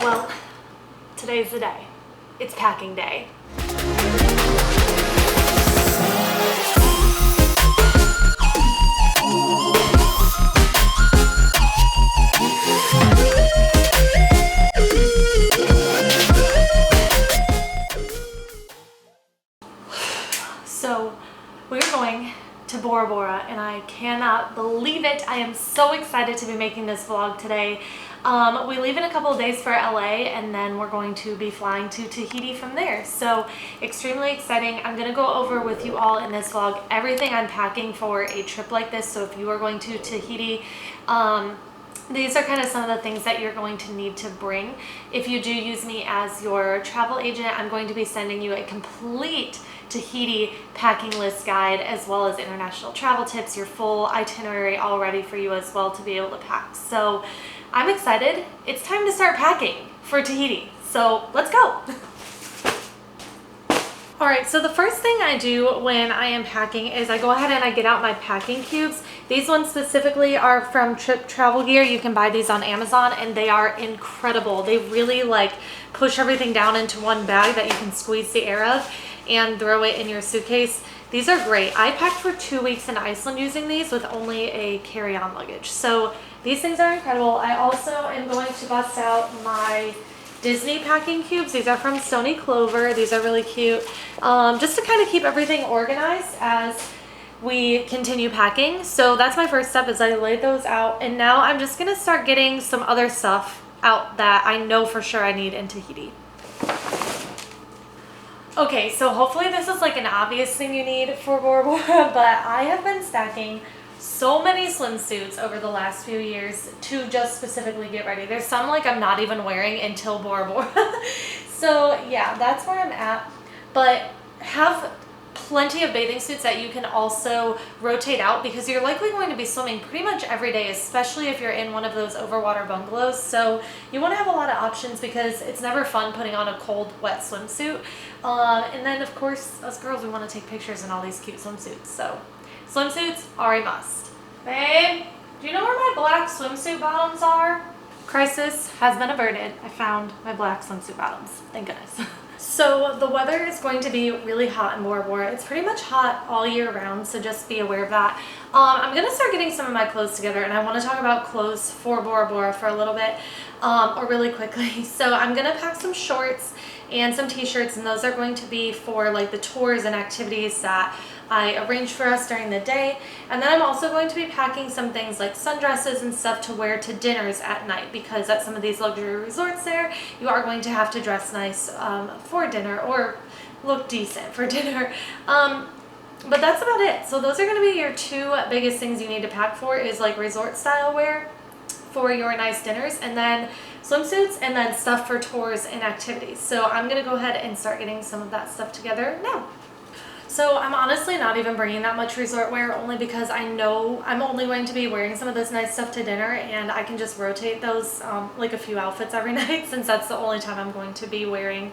Well, today's the day. It's packing day. So we're going to Bora Bora and I cannot believe it. I am so excited to be making this vlog today. We leave in a couple of days for LA and then we're going to be flying to Tahiti from there. So extremely exciting. I'm going to go over with you all in this vlog everything I'm packing for a trip like this. So if you are going to Tahiti, these are kind of some of the things that you're going to need to bring. If you do use me as your travel agent, I'm going to be sending you a complete Tahiti packing list guide as well as international travel tips, your full itinerary all ready for you as well to be able to pack. So I'm excited. It's time to start packing for Tahiti. So let's go. All right, so the first thing I do when I am packing is I go ahead and I get out my packing cubes. These ones specifically are from Trip Travel Gear. You can buy these on Amazon and they are incredible. They really like push everything down into one bag that you can squeeze the air of and throw it in your suitcase. These are great. I packed for 2 weeks in Iceland using these with only a carry-on luggage. So these things are incredible. I also am going to bust out my Disney packing cubes. These are from Stony Clover. These are really cute. Just to kind of keep everything organized as we continue packing. So that's my first step, is I laid those out. And now I'm just gonna start getting some other stuff out that I know for sure I need in Tahiti. Okay, so hopefully this is like an obvious thing you need for Bora Bora, but I have been stacking so many swimsuits over the last few years to just specifically get ready. There's some like I'm not even wearing until Bora Bora. So yeah, that's where I'm at. But have plenty of bathing suits that you can also rotate out because you're likely going to be swimming pretty much every day, especially if you're in one of those overwater bungalows. So you want to have a lot of options because it's never fun putting on a cold, wet swimsuit. And then of course, us girls, we want to take pictures in all these cute swimsuits. So swimsuits are a must. Babe, do you know where my black swimsuit bottoms are? Crisis has been averted. I found my black swimsuit bottoms. Thank goodness. So the weather is going to be really hot in Bora Bora. It's pretty much hot all year round, so just be aware of that. I'm going to start getting some of my clothes together, and I want to talk about clothes for Bora Bora for a little bit, or really quickly. So I'm going to pack some shorts and some t-shirts, and those are going to be for like the tours and activities that I arrange for us during the day. And then I'm also going to be packing some things like sundresses and stuff to wear to dinners at night, because at some of these luxury resorts there, you are going to have to dress nice for dinner or look decent for dinner. But that's about it. So those are going to be your two biggest things you need to pack for, is like resort style wear for your nice dinners, and then swimsuits, and then stuff for tours and activities. So I'm going to go ahead and start getting some of that stuff together now. So I'm honestly not even bringing that much resort wear, only because I know I'm only going to be wearing some of this nice stuff to dinner, and I can just rotate those like a few outfits every night, since that's the only time I'm going to be wearing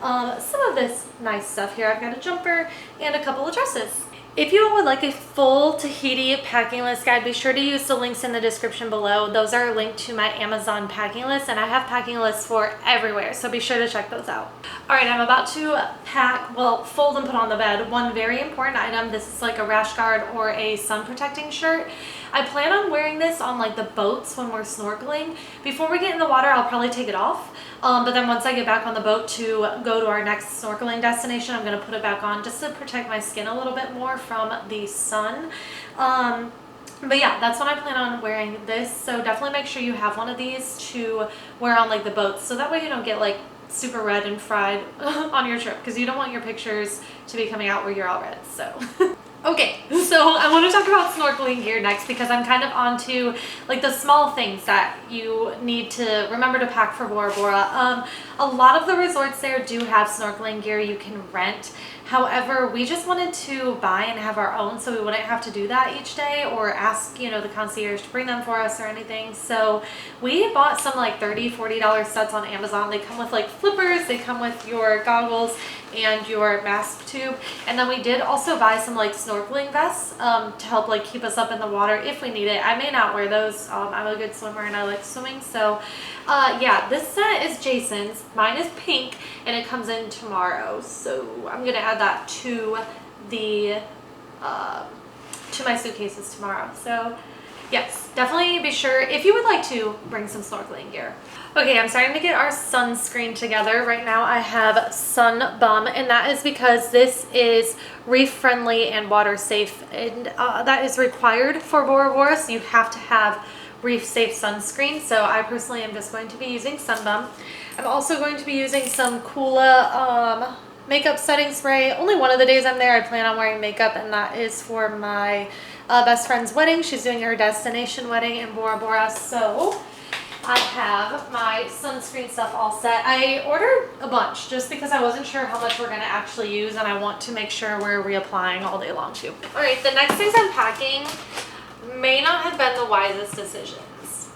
some of this nice stuff here. I've got a jumper and a couple of dresses. If you would like a full Tahiti packing list guide, be sure to use the links in the description below. Those are linked to my Amazon packing list, and I have packing lists for everywhere, so be sure to check those out. All right, I'm about to pack, well, fold and put on the bed, one very important item. This is like a Rash Guard or a sun protecting shirt. I plan on wearing this on like the boats when we're snorkeling. Before we get in the water, I'll probably take it off. But then once I get back on the boat to go to our next snorkeling destination, I'm going to put it back on just to protect my skin a little bit more from the sun. But yeah, that's when I plan on wearing this. So definitely make sure you have one of these to wear on like the boats, so that way you don't get like super red and fried on your trip, because you don't want your pictures to be coming out where you're all red. So okay, so I want to talk about snorkeling gear next, because I'm kind of onto like the small things that you need to remember to pack for Bora Bora. A lot of the resorts there do have snorkeling gear you can rent. However, we just wanted to buy and have our own so we wouldn't have to do that each day or ask, you know, the concierge to bring them for us or anything. So we bought some like $30-$40 sets on Amazon. They come with like flippers, they come with your goggles and your mask tube. And then we did also buy some like snorkeling vests to help like keep us up in the water if we need it. I may not wear those. I'm a good swimmer and I like swimming. So yeah, this set is Jason's. Mine is pink and it comes in tomorrow. So I'm gonna add that to the to my suitcases tomorrow. So yes, definitely be sure if you would like to bring some snorkeling gear. Okay, I'm starting to get our sunscreen together. Right now I have Sun Bum, and that is because this is reef friendly and water safe, and that is required for Bora Bora, so you have to have reef safe sunscreen. So I personally am just going to be using Sun Bum. I'm also going to be using some Kula makeup setting spray. Only one of the days I'm there I plan on wearing makeup, and that is for my best friend's wedding. She's doing her destination wedding in Bora Bora, so I have my sunscreen stuff all set. I ordered a bunch just because I wasn't sure how much we're going to actually use, and I want to make sure we're reapplying all day long too. Alright, the next things I'm packing may not have been the wisest decisions,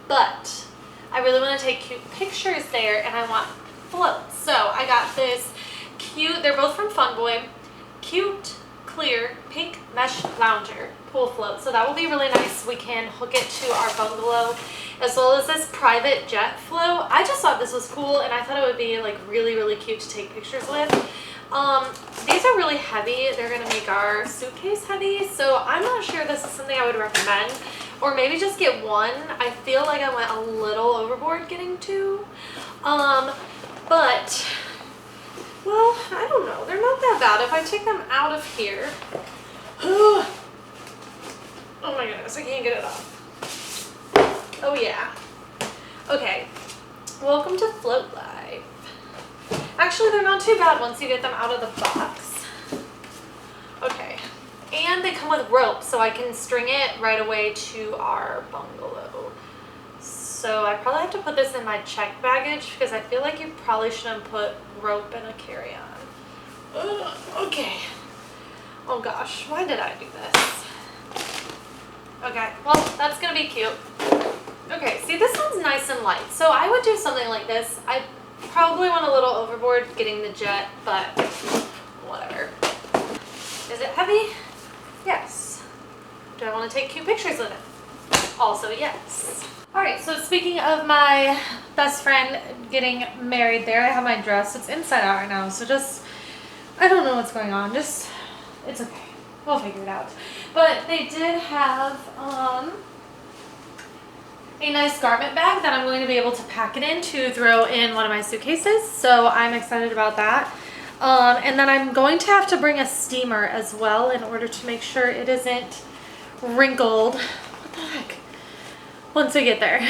but I really want to take cute pictures there and I want floats. So I got this cute, they're both from Fun Boy, cute, clear, pink mesh lounger pool float. So that will be really nice. We can hook it to our bungalow, as well as this private jet float. I just thought this was cool and I thought it would be like really, really cute to take pictures with. These are really heavy. They're gonna make our suitcase heavy, so I'm not sure this is something I would recommend. Or maybe just get one. I feel like I went a little overboard getting two. But, well, I don't know. They're not that bad. If I take them out of here, oh my goodness, I can't get it off. Oh yeah. Okay, welcome to Float Life. Actually, they're not too bad once you get them out of the box. Okay, and they come with rope, so I can string it right away to our bungalow. So I probably have to put this in my check baggage because I feel like you probably shouldn't put rope in a carry-on. Okay. Oh gosh, why did I do this? Okay, well, that's gonna be cute. Okay, see, this one's nice and light, so I would do something like this. I probably went a little overboard getting the jet, but whatever. Is it heavy? Yes. Do I want to take cute pictures with it? Also, yes. Alright, so speaking of my best friend getting married there, I have my dress. It's inside out right now, so just, I don't know what's going on. Just, it's okay. We'll figure it out. But they did have a nice garment bag that I'm going to be able to pack it in to throw in one of my suitcases. So I'm excited about that. And then I'm going to have to bring a steamer as well in order to make sure it isn't wrinkled. What the heck? Once we get there.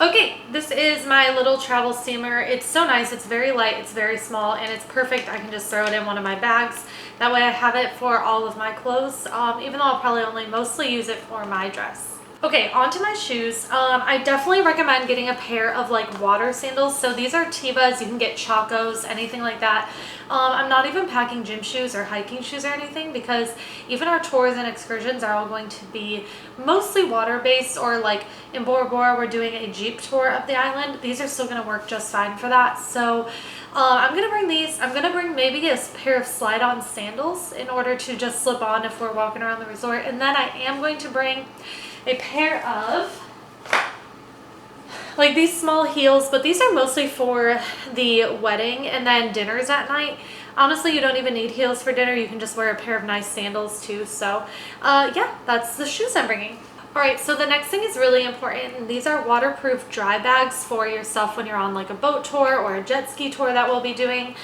Okay, this is my little travel steamer. It's so nice. It's very light, it's very small, and it's perfect. I can just throw it in one of my bags. That way I have it for all of my clothes, even though I'll probably only mostly use it for my dress. Okay, on to my shoes. I definitely recommend getting a pair of like water sandals. So these are Tevas. You can get Chacos, anything like that. I'm not even packing gym shoes or hiking shoes or anything because even our tours and excursions are all going to be mostly water-based, or like in Bora Bora we're doing a Jeep tour of the island. These are still going to work just fine for that. So I'm going to bring these. I'm going to bring maybe a pair of slide-on sandals in order to just slip on if we're walking around the resort. And then I am going to bring a pair of like these small heels, but these are mostly for the wedding and then dinners at night. Honestly, you don't even need heels for dinner. You can just wear a pair of nice sandals too. So yeah, that's the shoes I'm bringing. Alright, so the next thing is really important, and these are waterproof dry bags for yourself when you're on like a boat tour or a jet ski tour that we'll be doing.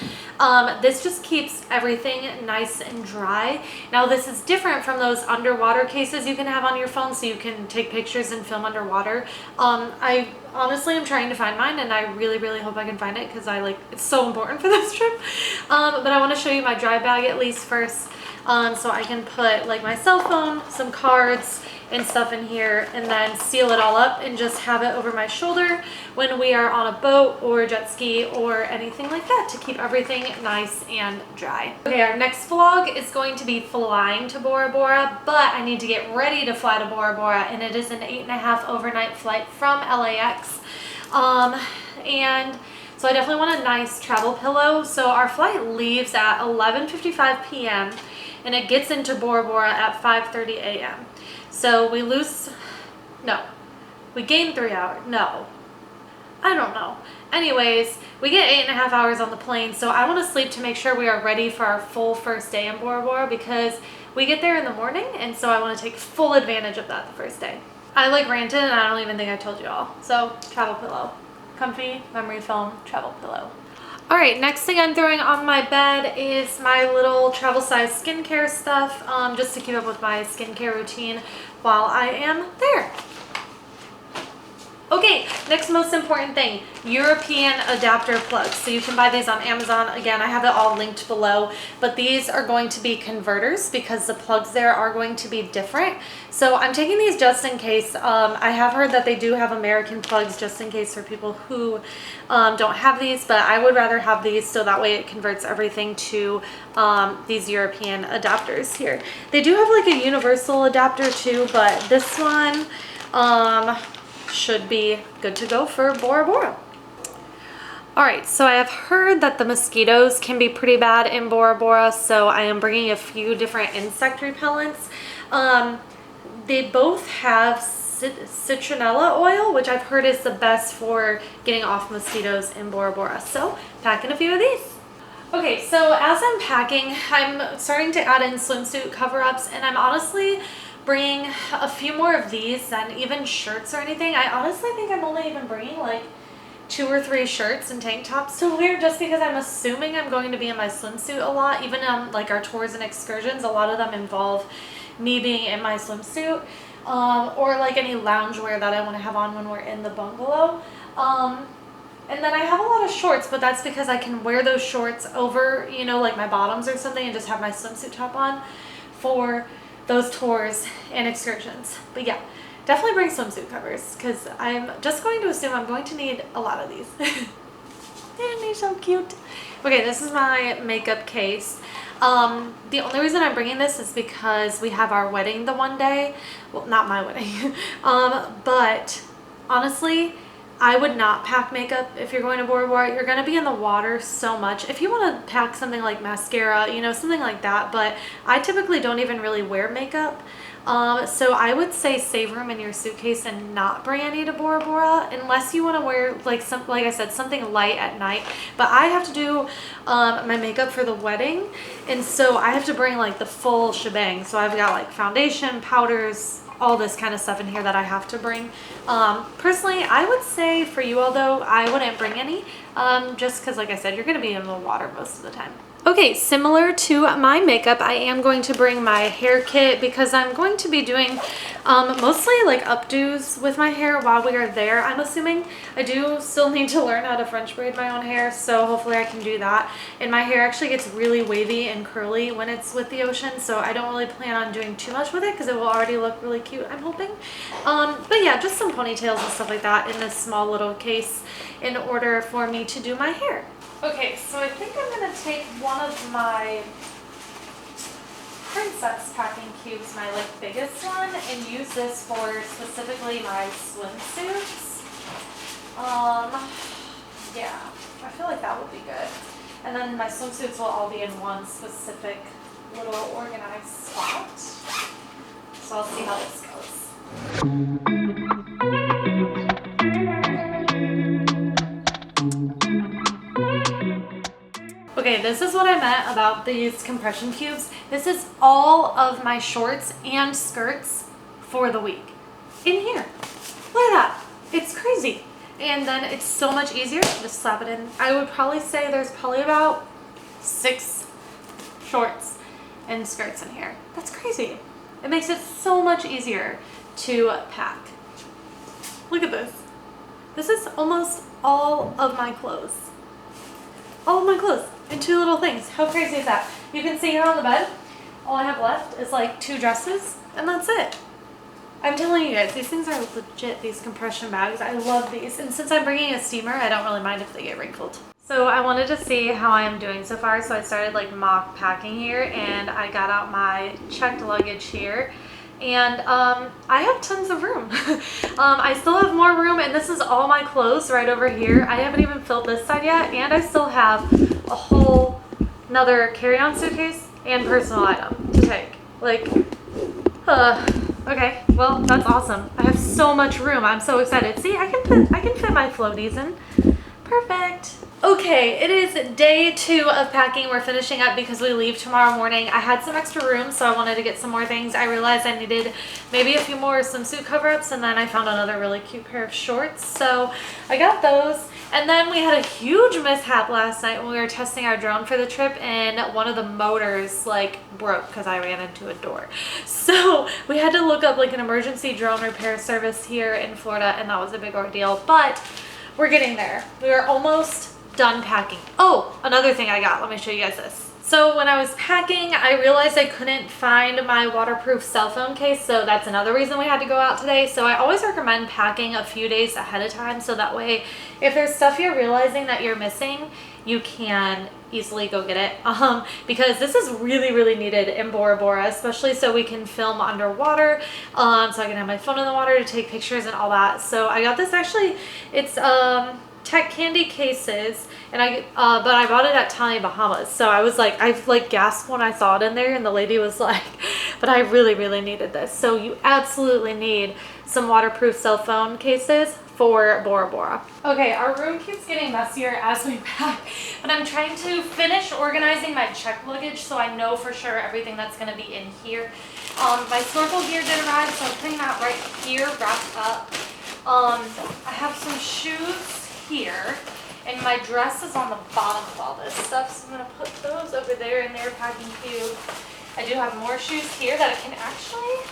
This just keeps everything nice and dry. Now this is different from those underwater cases you can have on your phone so you can take pictures and film underwater. I honestly am trying to find mine, and I really, really hope I can find it because it's so important for this trip. But I want to show you my dry bag at least first. So I can put like my cell phone, some cards, and stuff in here, and then seal it all up and just have it over my shoulder when we are on a boat or a jet ski or anything like that to keep everything nice and dry. Okay, our next vlog is going to be flying to Bora Bora, but I need to get ready to fly to Bora Bora, and it is an 8.5 overnight flight from LAX. And so I definitely want a nice travel pillow. So our flight leaves at 11:55 p.m. and it gets into Bora Bora at 5:30 a.m. So we gain 3 hours. No, I don't know. Anyways, we get 8.5 hours on the plane, so I want to sleep to make sure we are ready for our full first day in Bora Bora, because we get there in the morning, and so I want to take full advantage of that the first day. I like ranted, and I don't even think I told you all. So, travel pillow. Comfy, memory foam, travel pillow. Alright, next thing I'm throwing on my bed is my little travel size skincare stuff, just to keep up with my skincare routine while I am there. Okay, next most important thing, European adapter plugs. So you can buy these on Amazon. Again, I have it all linked below, but these are going to be converters because the plugs there are going to be different. So I'm taking these just in case. I have heard that they do have American plugs just in case for people who don't have these, but I would rather have these so that way it converts everything to these European adapters here. They do have like a universal adapter too, but this one, should be good to go for Bora Bora. Alright, so I have heard that the mosquitoes can be pretty bad in Bora Bora, so I am bringing a few different insect repellents. They both have citronella oil, which I've heard is the best for getting off mosquitoes in Bora Bora, so packing a few of these. Okay, so as I'm packing, I'm starting to add in swimsuit cover-ups, and I'm honestly bringing a few more of these than even shirts or anything. I honestly think I'm only even bringing like 2 or 3 shirts and tank tops to wear, just because I'm assuming I'm going to be in my swimsuit a lot. Even on like our tours and excursions, a lot of them involve me being in my swimsuit, or like any loungewear that I want to have on when we're in the bungalow. And then I have a lot of shorts, but that's because I can wear those shorts over, you know, like my bottoms or something, and just have my swimsuit top on for those tours and excursions. But yeah, definitely bring swimsuit covers, because I'm just going to assume I'm going to need a lot of these. And they're so cute. Okay, this is my makeup case. The only reason I'm bringing this is because we have our wedding the one day. Well, not my wedding. But honestly, I would not pack makeup if you're going to Bora Bora. You're going to be in the water so much. If you want to pack something like mascara, you know, something like that, but I typically don't even really wear makeup. So I would say save room in your suitcase and not bring any to Bora Bora, unless you want to wear like I said, something light at night. But I have to do my makeup for the wedding, and so I have to bring like the full shebang. So I've got like foundation, powders, all this kind of stuff in here that I have to bring. Personally, I would say for you all though, I wouldn't bring any, just because like I said, you're going to be in the water most of the time. Okay, similar to my makeup, I am going to bring my hair kit, because I'm going to be doing mostly like updos with my hair while we are there, I'm assuming. I do still need to learn how to French braid my own hair, so hopefully I can do that. And my hair actually gets really wavy and curly when it's with the ocean, so I don't really plan on doing too much with it, because it will already look really cute, I'm hoping. But yeah, just some ponytails and stuff like that in this small little case in order for me to do my hair. Okay, so I think I'm going to take one of my princess packing cubes, my like biggest one, and use this for specifically my swimsuits. Yeah, I feel like that would be good. And then my swimsuits will all be in one specific little organized spot. So I'll see how this goes. Okay, this is what I meant about these compression cubes. This is all of my shorts and skirts for the week in here. Look at that. It's crazy. And then it's so much easier. Just slap it in. I would probably say there's probably about 6 shorts and skirts in here. That's crazy. It makes it so much easier to pack. Look at this. This is almost all of my clothes. All of my clothes in 2 little things. How crazy is that? You can see here on the bed, all I have left is like 2 dresses, and that's it. I'm telling you guys, these things are legit, these compression bags. I love these. And since I'm bringing a steamer, I don't really mind if they get wrinkled. So I wanted to see how I am doing so far. So I started like mock packing here, and I got out my checked luggage here. And I have tons of room. I still have more room, and this is all my clothes right over here. I haven't even filled this side yet, and I still have a whole another carry-on suitcase and personal item to take. Like, okay, well, that's awesome. I have so much room. I'm so excited. See, I can fit my floaties in. Perfect. Okay, it is day 2 of packing. We're finishing up because we leave tomorrow morning. I had some extra room, so I wanted to get some more things. I realized I needed maybe a few more swimsuit cover-ups, and then I found another really cute pair of shorts. So I got those. And then we had a huge mishap last night when we were testing our drone for the trip, and one of the motors like broke because I ran into a door. So we had to look up like an emergency drone repair service here in Florida, and that was a big ordeal. But we're getting there. We are almost done packing. Oh, another thing I got. Let me show you guys this. So when I was packing, I realized I couldn't find my waterproof cell phone case, so that's another reason we had to go out today. So I always recommend packing a few days ahead of time, so that way if there's stuff you're realizing that you're missing, you can easily go get it. Because this is really, really needed in Bora Bora, especially so we can film underwater, so I can have my phone in the water to take pictures and all that. So I got this, actually, it's Tech Candy cases, and but I bought it at Tommy Bahamas, so I was like, I like gasped when I saw it in there, and the lady was like, but I really, really needed this. So you absolutely need some waterproof cell phone cases for Bora Bora. Okay, our room keeps getting messier as we pack, but I'm trying to finish organizing my check luggage so I know for sure everything that's going to be in here. My snorkel gear did arrive, so I'm putting that right here, wrapped up. I have some shoes here, and my dress is on the bottom of all this stuff, so I'm going to put those over there in their packing cube. I do have more shoes here that I can actually,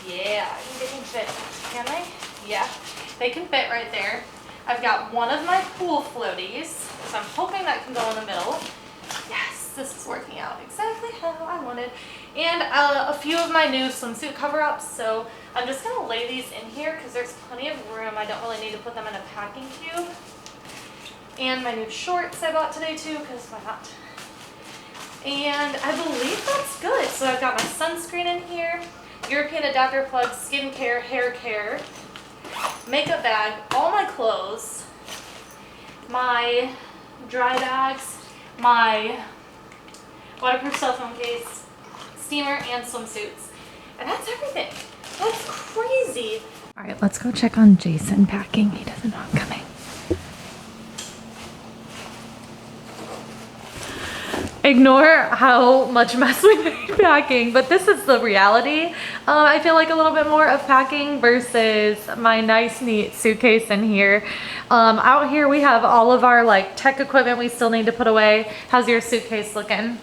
yeah, I think they can fit. Can they? Yeah, they can fit right there. I've got one of my pool floaties, so I'm hoping that can go in the middle. Yes, this is working out exactly how I wanted. And a few of my new swimsuit cover-ups, so I'm just going to lay these in here because there's plenty of room. I don't really need to put them in a packing cube. And my new shorts I bought today too, because why not? And I believe that's good. So I've got my sunscreen in here, European adapter plugs, skincare, hair care, makeup bag, all my clothes, my dry bags, my waterproof cell phone case, steamer, and swimsuits. And that's everything. That's crazy. All right, let's go check on Jason packing. He doesn't know I'm coming. Ignore how much mess we made packing, but this is the reality. I feel like a little bit more of packing versus my nice neat suitcase in here. Out here we have all of our like tech equipment we still need to put away. How's your suitcase looking?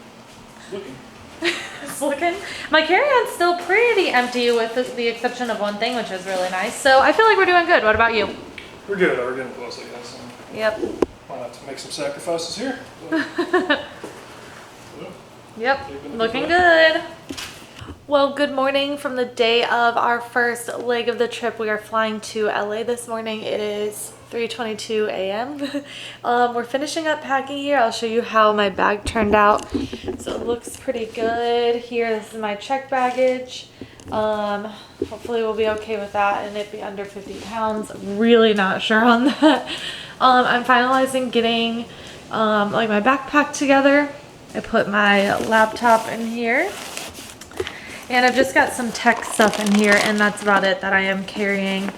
It's looking. My carry-on's still pretty empty with the exception of one thing, which is really nice. So I feel like we're doing good. What about you? We're good. We're getting close, I guess. Yep. Might have to make some sacrifices here. Yep, looking good. Well, good morning from the day of our first leg of the trip. We are flying to LA this morning. It is 3:22 a.m. We're finishing up packing here. I'll show you how my bag turned out. So it looks pretty good here. This is my check baggage. Hopefully we'll be okay with that and it be under 50 pounds. Really not sure on that. I'm finalizing getting like my backpack together. I put my laptop in here, and I've just got some tech stuff in here, and that's about it that I am carrying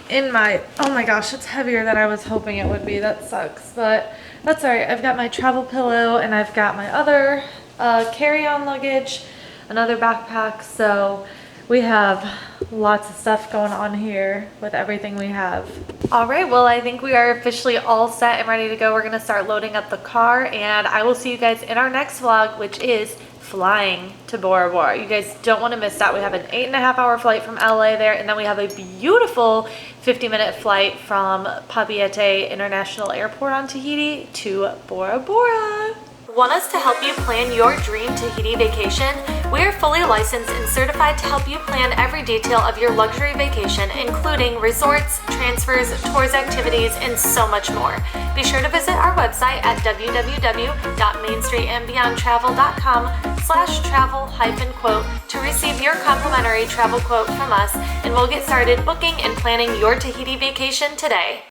in my, oh my gosh, it's heavier than I was hoping it would be. That sucks, but that's all right. I've got my travel pillow, and I've got my other carry-on luggage, another backpack, so we have lots of stuff going on here with everything we have. All right, well, I think we are officially all set and ready to go. We're gonna start loading up the car, and I will see you guys in our next vlog, which is flying to Bora Bora. You guys don't want to miss that. We have an 8.5-hour flight from LA there, and then we have a beautiful 50-minute flight from Papeete International Airport on Tahiti to Bora Bora. Want us to help you plan your dream Tahiti vacation? We are fully licensed and certified to help you plan every detail of your luxury vacation, including resorts, transfers, tours, activities, and so much more. Be sure to visit our website at www.mainstreetandbeyondtravel.com/travel-quote to receive your complimentary travel quote from us, and we'll get started booking and planning your Tahiti vacation today.